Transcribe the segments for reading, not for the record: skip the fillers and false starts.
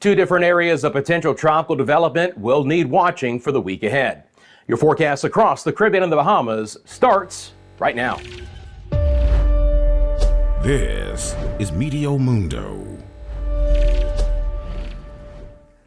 Two different areas of potential tropical development will need watching for the week ahead. Your forecast across the Caribbean and the Bahamas starts right now. This is Meteo Mundo.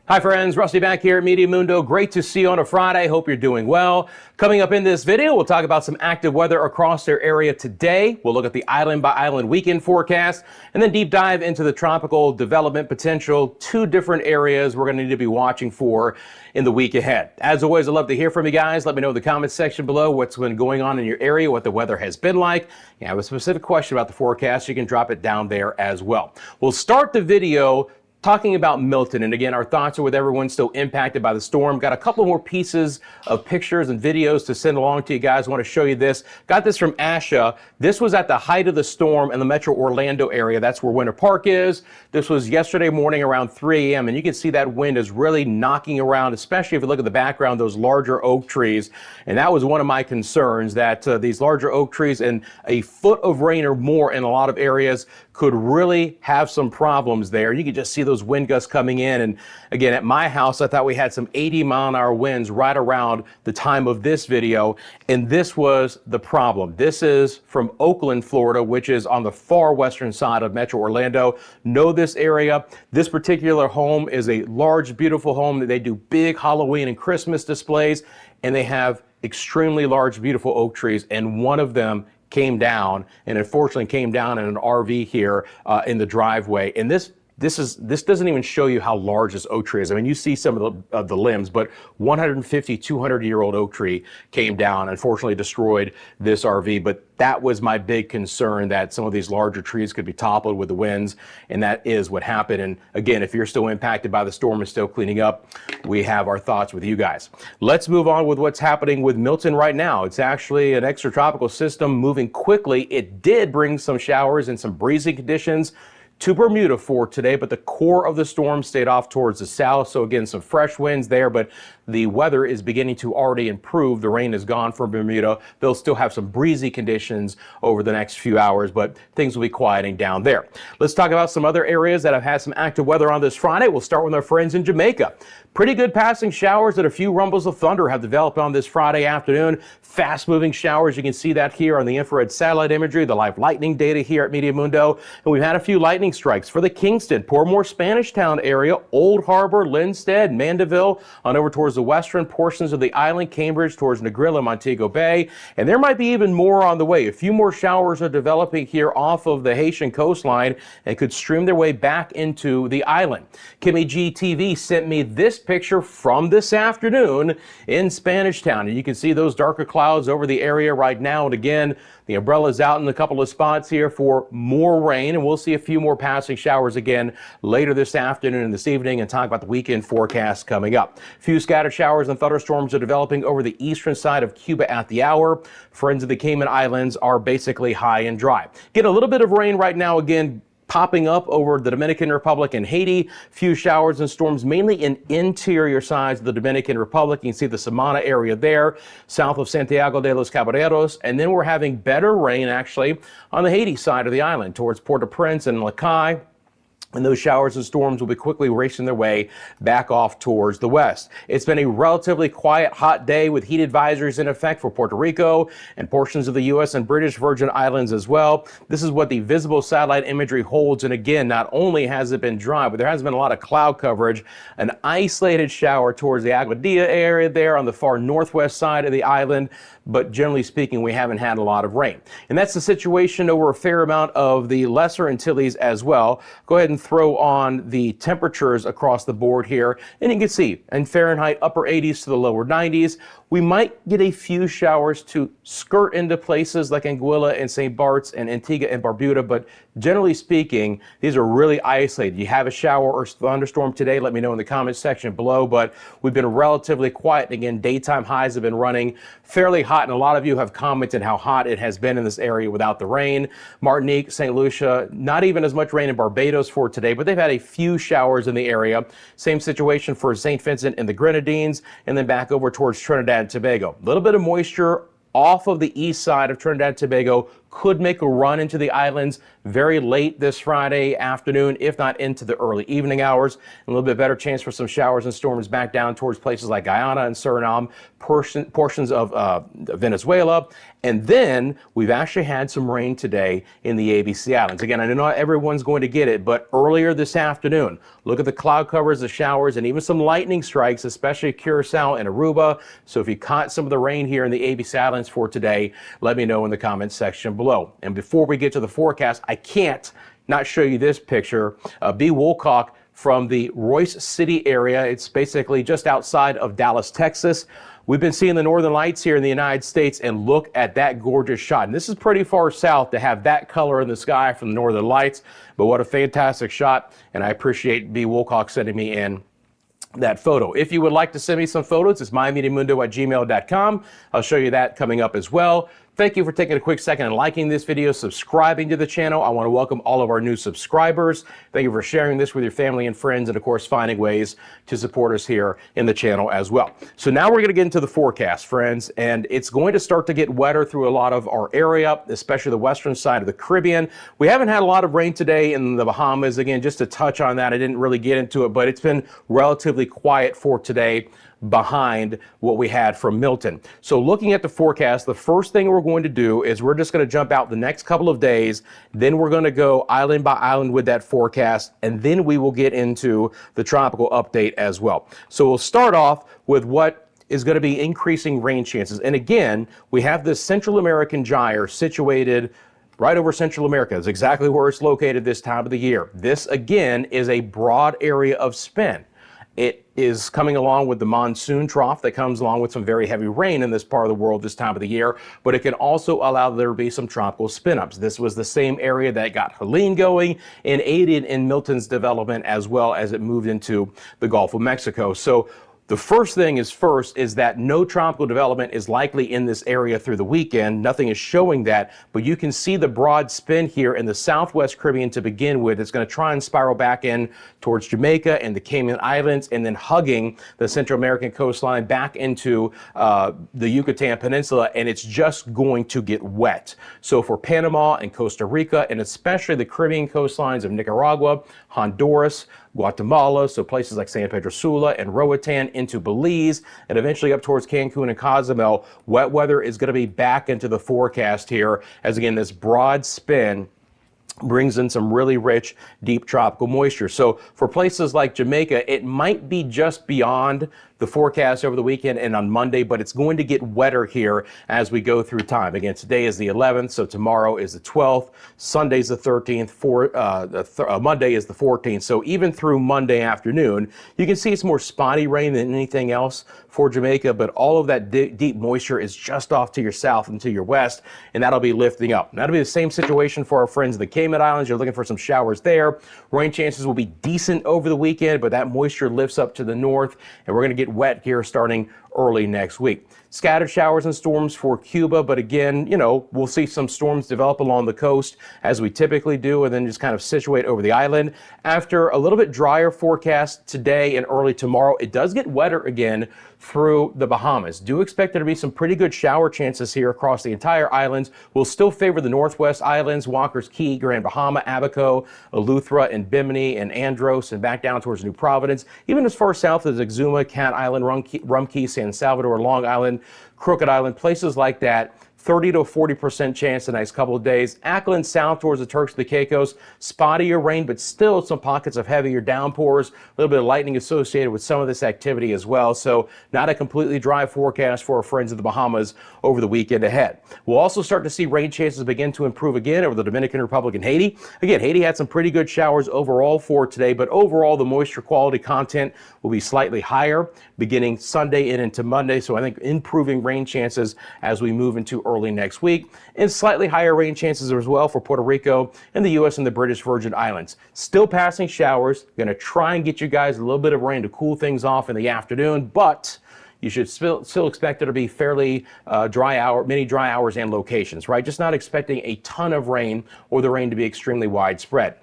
Hi friends, Rusty back here at Meteo Mundo. Great to see you on a Friday. Hope you're doing well. Coming up in this video, we'll talk about some active weather across their area today. We'll look at the island by island weekend forecast and then deep dive into the tropical development potential. Two different areas we're going to need to be watching for in the week ahead. As always, I'd love to hear from you guys. Let me know in the comments section below what's been going on in your area, what the weather has been like. You have a specific question about the forecast, you can drop it down there as well. We'll start the video talking about Milton, and again, our thoughts are with everyone still impacted by the storm. Got a couple more pieces of pictures and videos to send along to you guys. I want to show you this. Got this from Asha. This was at the height of the storm in the Metro Orlando area. That's where Winter Park is. This was yesterday morning around 3 a.m. and you can see that wind is really knocking around, especially if you look at the background, those larger oak trees. And that was one of my concerns, that these larger oak trees and a foot of rain or more in a lot of areas could really have some problems there. You can just see those wind gusts coming in. And again, at my house, I thought we had some 80-mile-an-hour winds right around the time of this video. And this was the problem. This is from Oakland, Florida, which is on the far western side of Metro Orlando. Know this area. This particular home is a large, beautiful home that they do big Halloween and Christmas displays. And they have extremely large, beautiful oak trees. And one of them came down, and unfortunately came down in an RV here in the driveway. And this doesn't even show you how large this oak tree is. I mean, you see some of the limbs, but 150, 200-year-old oak tree came down, unfortunately destroyed this RV. But that was my big concern, that some of these larger trees could be toppled with the winds, and that is what happened. And again, if you're still impacted by the storm and still cleaning up, we have our thoughts with you guys. Let's move on with what's happening with Milton right now. It's actually an extratropical system moving quickly. It did bring some showers and some breezy conditions to Bermuda for today, but the core of the storm stayed off towards the south. So again, some fresh winds there, but the weather is beginning to already improve. The rain is gone from Bermuda. They'll still have some breezy conditions over the next few hours, but things will be quieting down there. Let's talk about some other areas that have had some active weather on this Friday. We'll start with our friends in Jamaica. Pretty good passing showers and a few rumbles of thunder have developed on this Friday afternoon. Fast moving showers. You can see that here on the infrared satellite imagery, the live lightning data here at Meteo Mundo. And we've had a few lightning strikes for the Kingston, Portmore, Spanish Town area, Old Harbor, Linstead, Mandeville, on over towards the western portions of the island, Cambridge towards Negril and Montego Bay. And there might be even more on the way. A few more showers are developing here off of the Haitian coastline and could stream their way back into the island. Kimmy G TV sent me this picture from this afternoon in Spanish Town. And you can see those darker clouds over the area right now. And again, the umbrella's out in a couple of spots here for more rain, and we'll see a few more passing showers again later this afternoon and this evening, and talk about the weekend forecast coming up. A few scattered showers and thunderstorms are developing over the eastern side of Cuba at the hour. Friends of the Cayman Islands are basically high and dry. Get a little bit of rain right now again popping up over the Dominican Republic and Haiti. Few showers and storms mainly in interior sides of the Dominican Republic. You can see the Samana area there, south of Santiago de los Caballeros. And then we're having better rain actually on the Haiti side of the island towards Port-au-Prince and Lacaille. And those showers and storms will be quickly racing their way back off towards the west. It's been a relatively quiet, hot day with heat advisories in effect for Puerto Rico and portions of the U.S. and British Virgin Islands as well. This is what the visible satellite imagery holds. And again, not only has it been dry, but there has been a lot of cloud coverage. An isolated shower towards the Aguadilla area there on the far northwest side of the island. But generally speaking, we haven't had a lot of rain. And that's the situation over a fair amount of the Lesser Antilles as well. Go ahead and throw on the temperatures across the board here. And you can see in Fahrenheit, upper 80s to the lower 90s. We might get a few showers to skirt into places like Anguilla and St. Bart's and Antigua and Barbuda, but generally speaking, these are really isolated. You have a shower or thunderstorm today, let me know in the comments section below, but we've been relatively quiet. Again, daytime highs have been running fairly hot, and a lot of you have commented how hot it has been in this area without the rain. Martinique, St. Lucia, not even as much rain in Barbados for today, but they've had a few showers in the area. Same situation for St. Vincent and the Grenadines, and then back over towards Trinidad and Tobago. A little bit of moisture off of the east side of Trinidad and Tobago could make a run into the islands very late this Friday afternoon, if not into the early evening hours. A little bit better chance for some showers and storms back down towards places like Guyana and Suriname, portions of Venezuela. And then we've actually had some rain today in the ABC Islands. Again, I know not everyone's going to get it, but earlier this afternoon, look at the cloud covers, the showers, and even some lightning strikes, especially Curacao and Aruba. So if you caught some of the rain here in the ABC Islands for today, let me know in the comments section below. And before we get to the forecast, I can't not show you this picture. B. Woolcock from the Royce City area. It's basically just outside of Dallas, Texas. We've been seeing the northern lights here in the United States, and look at that gorgeous shot. And this is pretty far south to have that color in the sky from the northern lights, but what a fantastic shot. And I appreciate B. Woolcock sending me in that photo. If you would like to send me some photos, it's mymeteomundo@gmail.com. I'll show you that coming up as well. Thank you for taking a quick second and liking this video, subscribing to the channel. I want to welcome all of our new subscribers. Thank you for sharing this with your family and friends, and of course, finding ways to support us here in the channel as well. So now we're going to get into the forecast, friends, and it's going to start to get wetter through a lot of our area, especially the western side of the Caribbean. We haven't had a lot of rain today in the Bahamas. Again, just to touch on that, I didn't really get into it, but it's been relatively quiet for today, behind what we had from Milton. So looking at the forecast, the first thing we're going to do is we're just going to jump out the next couple of days. Then we're going to go island by island with that forecast, and then we will get into the tropical update as well. So we'll start off with what is going to be increasing rain chances. And again, we have this Central American gyre situated right over Central America. It's exactly where it's located this time of the year. This again is a broad area of spin. It is coming along with the monsoon trough that comes along with some very heavy rain in this part of the world this time of the year, but it can also allow there to be some tropical spin-ups. This was the same area that got Helene going and aided in Milton's development as well as it moved into the Gulf of Mexico. So the first thing is that no tropical development is likely in this area through the weekend. Nothing is showing that, but you can see the broad spin here in the Southwest Caribbean to begin with. It's going to try and spiral back in towards Jamaica and the Cayman Islands, and then hugging the Central American coastline back into the Yucatan Peninsula, and it's just going to get wet. So for Panama and Costa Rica, and especially the Caribbean coastlines of Nicaragua, Honduras, Guatemala, so places like San Pedro Sula and Roatan, into Belize, and eventually up towards Cancun and Cozumel, wet weather is going to be back into the forecast here, as again, this broad spin brings in some really rich, deep tropical moisture. So for places like Jamaica, it might be just beyond the forecast over the weekend and on Monday, but it's going to get wetter here as we go through time. Again, today is the 11th, so tomorrow is the 12th, Sunday's the 13th, Monday is the 14th. So even through Monday afternoon, you can see it's more spotty rain than anything else for Jamaica, but all of that deep moisture is just off to your south and to your west, and that'll be lifting up. And that'll be the same situation for our friends in the Cayman Islands. You're looking for some showers there. Rain chances will be decent over the weekend, but that moisture lifts up to the north, and we're going to get wet here starting early next week. Scattered showers and storms for Cuba, but again, you know, we'll see some storms develop along the coast as we typically do, and then just kind of situate over the island. After a little bit drier forecast today and early tomorrow, it does get wetter again through the Bahamas. Do expect there to be some pretty good shower chances here across the entire islands. We'll still favor the Northwest Islands, Walker's Key, Grand Bahama, Abaco, Eleuthera, and Bimini, and Andros, and back down towards New Providence, even as far south as Exuma, Cat Island, Rum Key, San Salvador, Long Island, Crooked Island, places like that. 30 to 40% chance the next couple of days. Ackland south towards the Turks and the Caicos, spottier rain, but still some pockets of heavier downpours, a little bit of lightning associated with some of this activity as well. So not a completely dry forecast for our friends of the Bahamas over the weekend ahead. We'll also start to see rain chances begin to improve again over the Dominican Republic and Haiti. Again, Haiti had some pretty good showers overall for today, but overall the moisture quality content will be slightly higher beginning Sunday and into Monday. So I think improving rain chances as we move into early next week, and slightly higher rain chances as well for Puerto Rico and the U.S. and the British Virgin Islands. Still passing showers. Going to try and get you guys a little bit of rain to cool things off in the afternoon, but you should still expect there to be fairly many dry hours and locations, right? Just not expecting a ton of rain or the rain to be extremely widespread.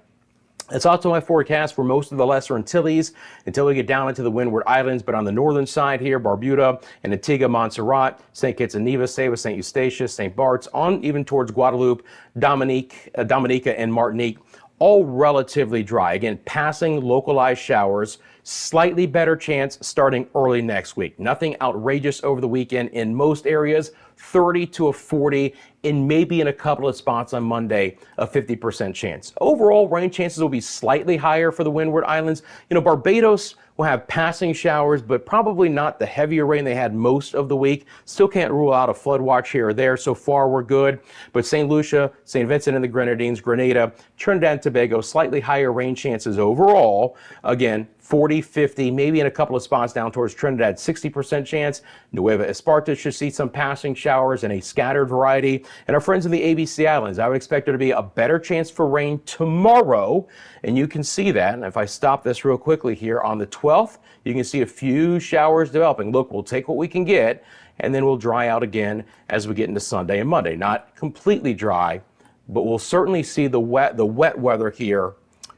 It's also my forecast for most of the Lesser Antilles until we get down into the Windward Islands. But on the northern side here, Barbuda and Antigua, Montserrat, St. Kitts and Nevis, Saba, St. Eustatius, St. Bart's, on even towards Guadeloupe, Dominica, and Martinique, all relatively dry. Again, passing localized showers, slightly better chance starting early next week. Nothing outrageous over the weekend in most areas, 30 to a 40, and maybe in a couple of spots on Monday, a 50% chance. Overall, rain chances will be slightly higher for the Windward Islands. Barbados will have passing showers, but probably not the heavier rain they had most of the week. Still can't rule out a flood watch here or there. So far, we're good. But St. Lucia, St. Vincent and the Grenadines, Grenada, Trinidad and Tobago, slightly higher rain chances overall. Again, 40, 50, maybe in a couple of spots down towards Trinidad, 60% chance. Nueva Esparta should see some passing showers and a scattered variety. And our friends in the ABC Islands, I would expect there to be a better chance for rain tomorrow. And you can see that. And if I stop this real quickly here on the 12th, you can see a few showers developing. Look, we'll take what we can get, and then we'll dry out again as we get into Sunday and Monday. Not completely dry, but we'll certainly see the wet weather here,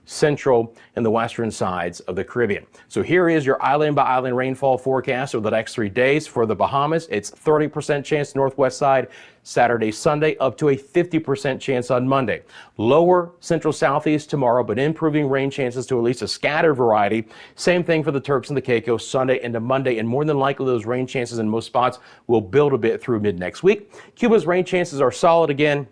central and the western sides of the Caribbean. So here is your island by island rainfall forecast over the next 3 days. For the Bahamas, it's 30% chance northwest side Saturday, Sunday, up to a 50% chance on Monday. Lower central southeast tomorrow, but improving rain chances to at least a scattered variety. Same thing for the Turks and the Caicos Sunday into Monday, and more than likely those rain chances in most spots will build a bit through mid next week. Cuba's rain chances are solid again.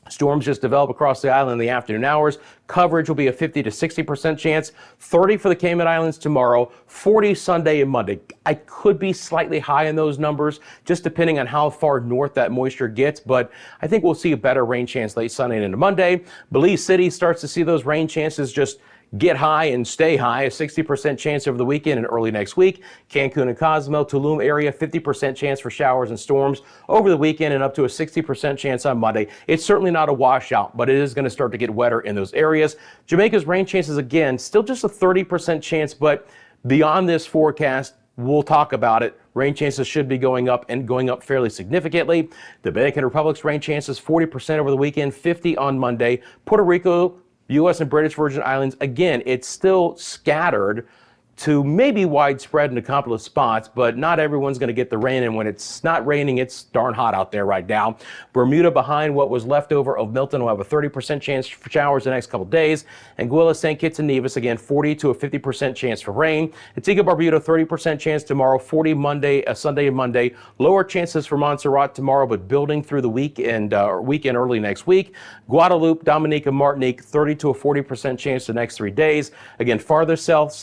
Storms just develop across the island in the afternoon hours. Coverage will be a 50 to 60% chance. 30 for the Cayman Islands tomorrow, 40 Sunday and Monday. I could be slightly high in those numbers, just depending on how far north that moisture gets, but I think we'll see a better rain chance late Sunday and into Monday. Belize City starts to see those rain chances just get high and stay high, a 60% chance over the weekend and early next week. Cancun and Cozumel, Tulum area, 50% chance for showers and storms over the weekend and up to a 60% chance on Monday. It's certainly not a washout, but it is going to start to get wetter in those areas. Jamaica's rain chances, again, still just a 30% chance, but beyond this forecast, we'll talk about it. Rain chances should be going up and going up fairly significantly. The Dominican Republic's rain chances 40% over the weekend, 50 on Monday. Puerto Rico, U.S. and British Virgin Islands, again, it's still scattered to maybe widespread in a couple of spots, but not everyone's going to get the rain. And when it's not raining, it's darn hot out there right now. Bermuda, behind what was left over of Milton, will have a 30% chance for showers the next couple of days. Anguilla, St. Kitts and Nevis, again, 40 to a 50% chance for rain. Antigua, Barbuda, 30% chance tomorrow, 40 Monday, Sunday and Monday. Lower chances for Montserrat tomorrow, but building through the weekend early next week. Guadeloupe, Dominica, Martinique, 30 to a 40% chance the next 3 days. Again, farther south,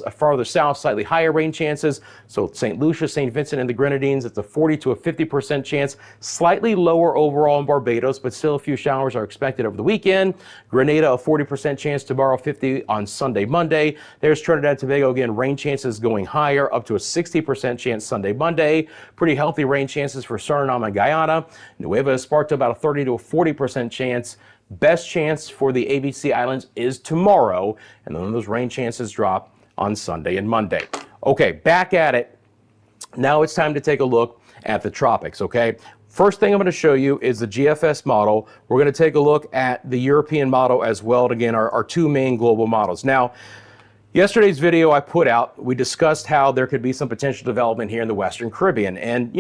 slightly higher rain chances. So St. Lucia, St. Vincent and the Grenadines, it's a 40 to a 50% chance. Slightly lower overall in Barbados, but still a few showers are expected over the weekend. Grenada, a 40% chance tomorrow, 50 on Sunday, Monday. There's Trinidad and Tobago, again, rain chances going higher, up to a 60% chance Sunday, Monday. Pretty healthy rain chances for Suriname and Guyana. Nueva Esparta, about a 30 to a 40% chance. Best chance for the ABC Islands is tomorrow, and then those rain chances drop on Sunday and Monday. Okay, back at it. Now it's time to take a look at the tropics, okay? First thing I'm going to show you is the GFS model. We're going to take a look at the European model as well. And again, our two main global models. Now, yesterday's video I put out, we discussed how there could be some potential development here in the Western Caribbean. And,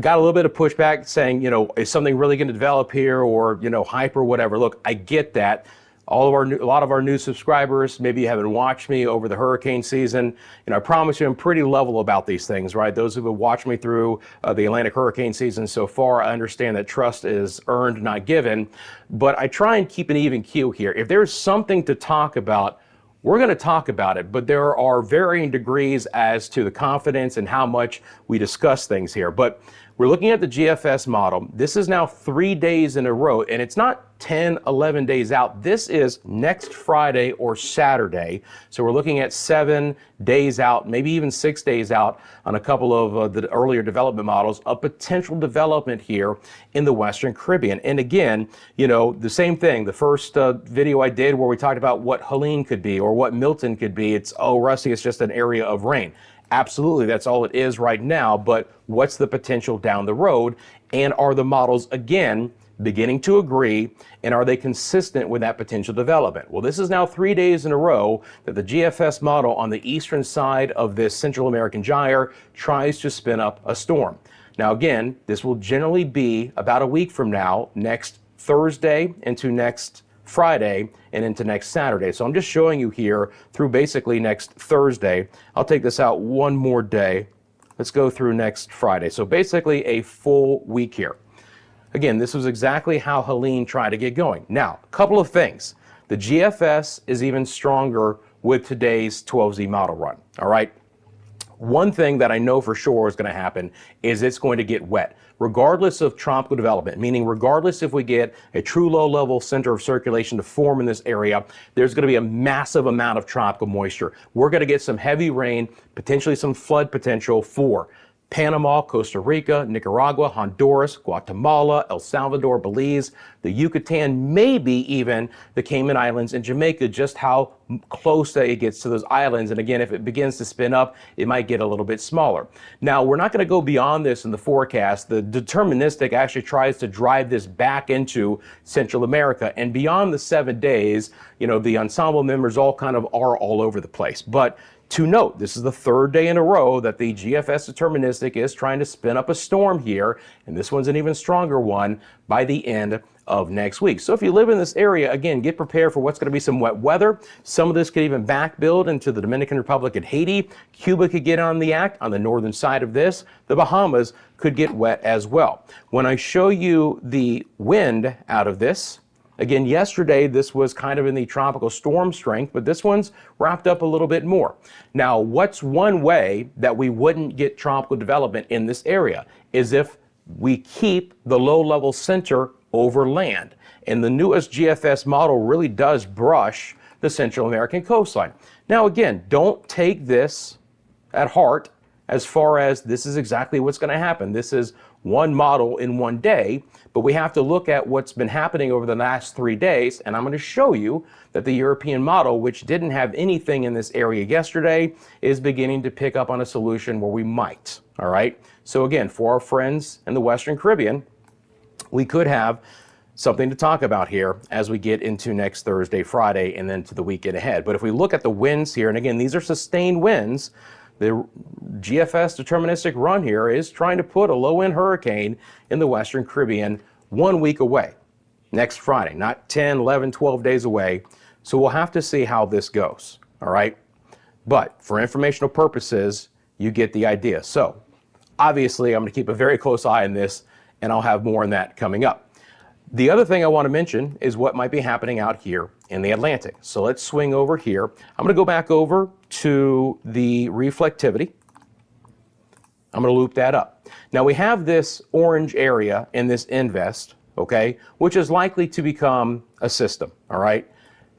got a little bit of pushback saying, is something really going to develop here or, hype or whatever. Look, I get that. A lot of our new subscribers, maybe you haven't watched me over the hurricane season. I promise you I'm pretty level about these things, right? Those who have watched me through the Atlantic hurricane season so far, I understand that trust is earned, not given. But I try and keep an even keel here. If there's something to talk about, we're going to talk about it, but there are varying degrees as to the confidence and how much we discuss things here. But we're looking at the GFS model. This is now 3 days in a row, and it's not 10, 11 days out. This is next Friday or Saturday. So we're looking at 7 days out, maybe even 6 days out on a couple of the earlier development models, a potential development here in the Western Caribbean. And again, the same thing. The first video I did where we talked about what Helene could be or what Milton could be, it's, oh, Rusty, it's just an area of rain. Absolutely, that's all it is right now, but what's the potential down the road? And are the models, again, beginning to agree, and are they consistent with that potential development? Well, this is now 3 days in a row that the GFS model on the eastern side of this Central American gyre tries to spin up a storm. Now again, this will generally be about a week from now, next Thursday into next Friday and into next Saturday. So I'm just showing you here through basically next Thursday. I'll take this out one more day. Let's go through next Friday. So basically a full week here. Again, this was exactly how Helene tried to get going. Now, a couple of things. The GFS is even stronger with today's 12Z model run, all right? One thing that I know for sure is going to happen is it's going to get wet, regardless of tropical development, meaning regardless if we get a true low-level center of circulation to form in this area, there's going to be a massive amount of tropical moisture. We're going to get some heavy rain, potentially some flood potential for Panama, Costa Rica, Nicaragua, Honduras, Guatemala, El Salvador, Belize, the Yucatan, maybe even the Cayman Islands and Jamaica, just how close that it gets to those islands. And again, if it begins to spin up, it might get a little bit smaller. Now, we're not going to go beyond this in the forecast. The deterministic actually tries to drive this back into Central America. And beyond the 7 days, the ensemble members all kind of are all over the place. But to note, this is the third day in a row that the GFS deterministic is trying to spin up a storm here, and this one's an even stronger one by the end of next week. So if you live in this area, again, get prepared for what's going to be some wet weather. Some of this could even back build into the Dominican Republic and Haiti. Cuba could get on the act on the northern side of this. The Bahamas could get wet as well. When I show you the wind out of this, again, yesterday, this was kind of in the tropical storm strength, but this one's wrapped up a little bit more. Now, what's one way that we wouldn't get tropical development in this area is if we keep the low-level center over land. And the newest GFS model really does brush the Central American coastline. Now, again, don't take this at heart as far as this is exactly what's going to happen. This is one model in one day, but we have to look at what's been happening over the last 3 days, and I'm going to show you that the European model, which didn't have anything in this area yesterday, is beginning to pick up on a solution where we might, all right? So again, for our friends in the Western Caribbean, we could have something to talk about here as we get into next Thursday, Friday, and then to the weekend ahead. But if we look at the winds here, and again, these are sustained winds, the GFS deterministic run here is trying to put a low-end hurricane in the Western Caribbean 1 week away, next Friday, not 10, 11, 12 days away. So we'll have to see how this goes, all right? But for informational purposes, you get the idea. So obviously, I'm going to keep a very close eye on this, and I'll have more on that coming up. The other thing I want to mention is what might be happening out here in the Atlantic. So let's swing over here. I'm going to go back over to the reflectivity. I'm going to loop that up. Now we have this orange area in this invest, okay, which is likely to become a system, all right?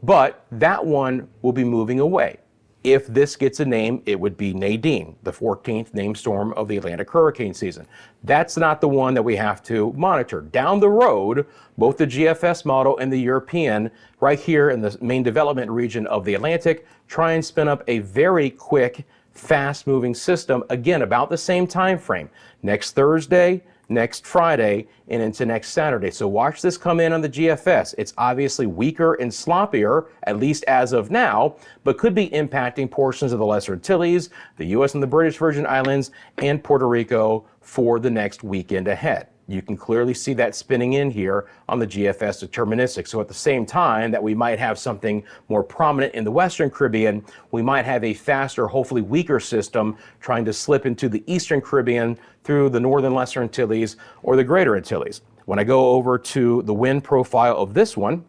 But that one will be moving away. If this gets a name, it would be Nadine, the 14th named storm of the Atlantic hurricane season. That's not the one that we have to monitor. Down the road, both the GFS model and the European, right here in the main development region of the Atlantic, try and spin up a very quick, fast-moving system, again, about the same time frame. Next Thursday, next Friday, and into next Saturday. So watch this come in on the GFS. It's obviously weaker and sloppier, at least as of now, but could be impacting portions of the Lesser Antilles, the U.S. and the British Virgin Islands, and Puerto Rico for the next weekend ahead. You can clearly see that spinning in here on the GFS deterministic. So at the same time that we might have something more prominent in the Western Caribbean, we might have a faster, hopefully weaker system trying to slip into the Eastern Caribbean through the Northern Lesser Antilles or the Greater Antilles. When I go over to the wind profile of this one,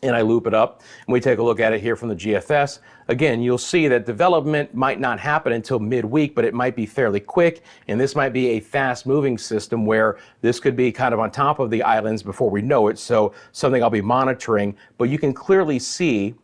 and I loop it up, and we take a look at it here from the GFS, again, you'll see that development might not happen until midweek, but it might be fairly quick, and this might be a fast-moving system where this could be kind of on top of the islands before we know it, so something I'll be monitoring. But you can clearly see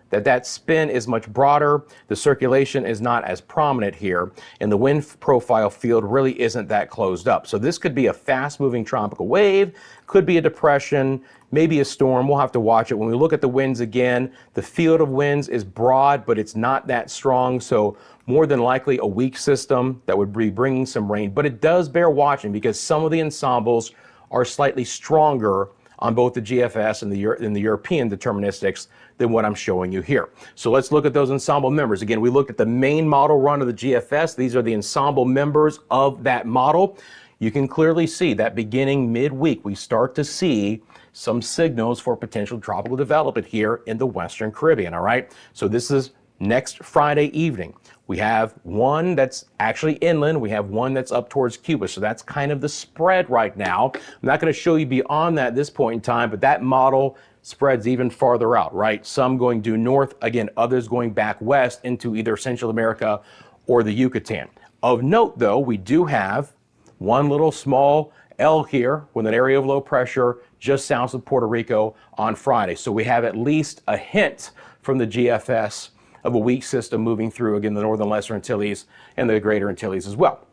that that spin is much broader, the circulation is not as prominent here, and the wind profile field really isn't that closed up. So this could be a fast-moving tropical wave, could be a depression, maybe a storm. We'll have to watch it. When we look at the winds again, the field of winds is broad, but it's not that strong, so more than likely a weak system that would be bringing some rain. But it does bear watching because some of the ensembles are slightly stronger on both the GFS and the European deterministics than what I'm showing you here. So let's look at those ensemble members. Again, we looked at the main model run of the GFS. These are the ensemble members of that model. You can clearly see that beginning midweek, we start to see some signals for potential tropical development here in the Western Caribbean, all right? So this is next Friday evening. We have one that's actually inland. We have one that's up towards Cuba. So that's kind of the spread right now. I'm not going to show you beyond that at this point in time, but that model spreads even farther out, right? Some going due north, again, others going back west into either Central America or the Yucatan. Of note, though, we do have one little small L here with an area of low pressure just south of Puerto Rico on Friday. So we have at least a hint from the GFS of a weak system moving through, again, the Northern Lesser Antilles and the Greater Antilles as well.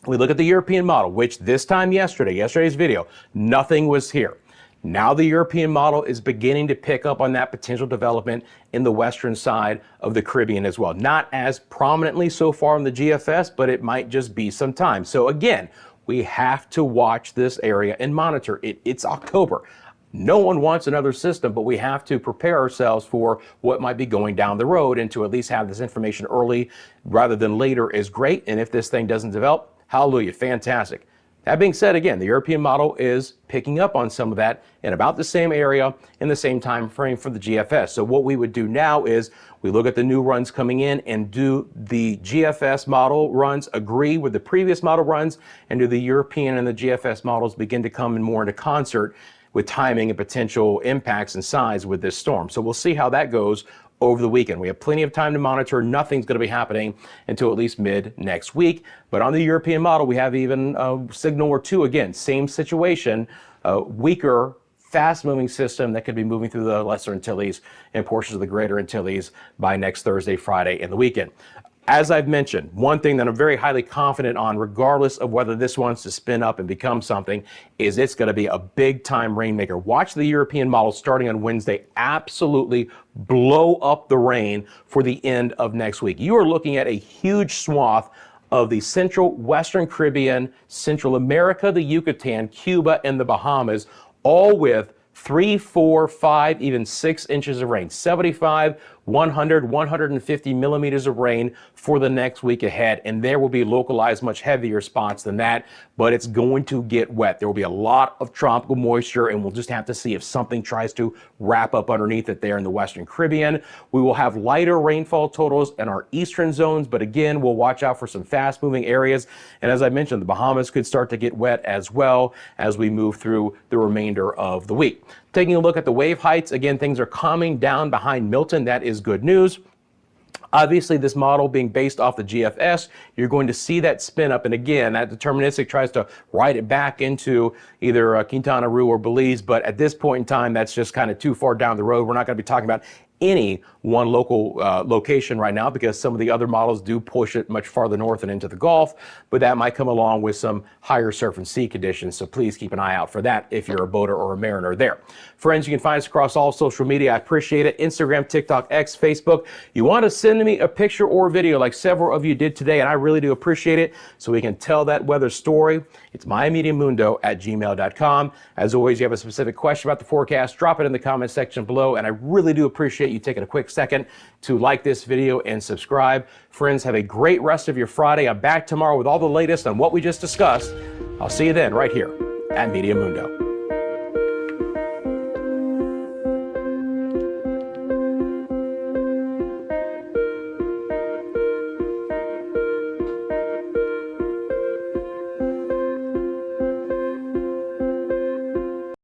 We look at the European model, which this time yesterday's video, nothing was here. Now the European model is beginning to pick up on that potential development in the western side of the Caribbean as well. Not as prominently so far in the GFS, but it might just be some time. So again, we have to watch this area and monitor it. It's October. No one wants another system, but we have to prepare ourselves for what might be going down the road, and to at least have this information early rather than later is great. And if this thing doesn't develop, hallelujah, fantastic. That being said, again, the European model is picking up on some of that in about the same area in the same time frame for the GFS. So what we would do now is we look at the new runs coming in, and do the GFS model runs agree with the previous model runs, and do the European and the GFS models begin to come in more into concert with timing and potential impacts and size with this storm. So we'll see how that goes over the weekend. We have plenty of time to monitor. Nothing's going to be happening until at least mid next week. But on the European model, we have even a signal or two. Again, same situation, weaker, fast-moving system that could be moving through the Lesser Antilles and portions of the Greater Antilles by next Thursday, Friday, and the weekend. As I've mentioned, one thing that I'm very highly confident on, regardless of whether this wants to spin up and become something, is it's going to be a big-time rainmaker. Watch the European model starting on Wednesday absolutely blow up the rain for the end of next week. You are looking at a huge swath of the Central Western Caribbean, Central America, the Yucatan, Cuba, and the Bahamas, all with 3, 4, 5, even 6 inches of rain. 75, 100, 150 millimeters of rain for the next week ahead. And there will be localized much heavier spots than that, but it's going to get wet. There will be a lot of tropical moisture, and we'll just have to see if something tries to wrap up underneath it there in the Western Caribbean. We will have lighter rainfall totals in our eastern zones, but again, we'll watch out for some fast moving areas. And as I mentioned, the Bahamas could start to get wet as well as we move through the remainder of the week. Taking a look at the wave heights, again, things are calming down behind Milton. That is good news. Obviously, this model being based off the GFS, you're going to see that spin up. And again, that deterministic tries to write it back into either Quintana Roo or Belize. But at this point in time, that's just kind of too far down the road. We're not going to be talking about any one local location right now, because some of the other models do push it much farther north and into the Gulf, but that might come along with some higher surf and sea conditions. So please keep an eye out for that if you're a boater or a mariner there. Friends, you can find us across all social media. I appreciate it. Instagram, TikTok, X, Facebook. You want to send me a picture or video like several of you did today, and I really do appreciate it, so we can tell that weather story. It's myMediaMundo@gmail.com. As always, you have a specific question about the forecast, drop it in the comment section below, and I really do appreciate you taking a quick second to like this video and subscribe. Friends, have a great rest of your Friday. I'm back tomorrow with all the latest on what we just discussed. I'll see you then right here at Meteo Mundo.